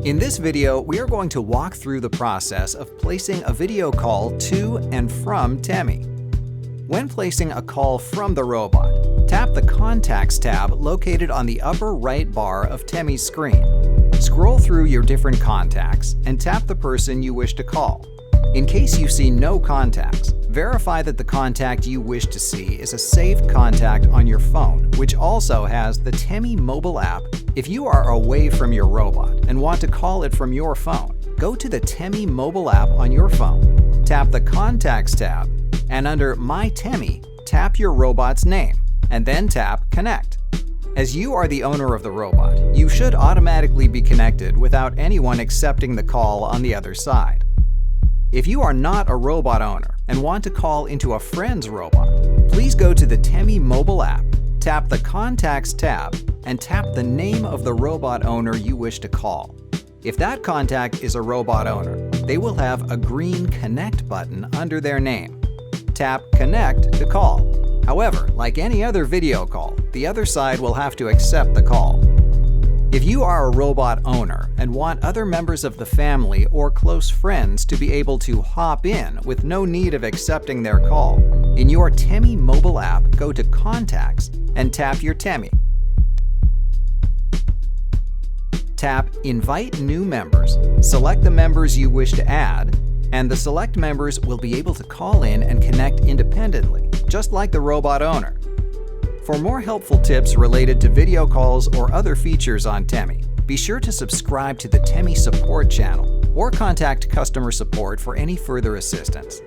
In this video, we are going to walk through the process of placing a video call to and from Temi. When placing a call from the robot, tap the Contacts tab located on the upper right bar of Temi's screen. Scroll through your different contacts and tap the person you wish to call. In case you see no contacts, verify that the contact you wish to see is a saved contact on your phone, which also has the Temi mobile app. If you are away from your robot and want to call it from your phone, go to the Temi mobile app on your phone, tap the Contacts tab, and under My Temi, tap your robot's name, and then tap Connect. As you are the owner of the robot, you should automatically be connected without anyone accepting the call on the other side. If you are not a robot owner and want to call into a friend's robot, please go to the Temi mobile app, tap the Contacts tab, and tap the name of the robot owner you wish to call. If that contact is a robot owner, they will have a green Connect button under their name. Tap Connect to call. However, like any other video call, the other side will have to accept the call. If you are a robot owner and want other members of the family or close friends to be able to hop in with no need of accepting their call, in your Temi mobile app, go to Contacts and tap your Temi. Tap Invite New Members, select the members you wish to add, and the select members will be able to call in and connect independently, just like the robot owner. For more helpful tips related to video calls or other features on Temi, be sure to subscribe to the Temi support channel or contact customer support for any further assistance.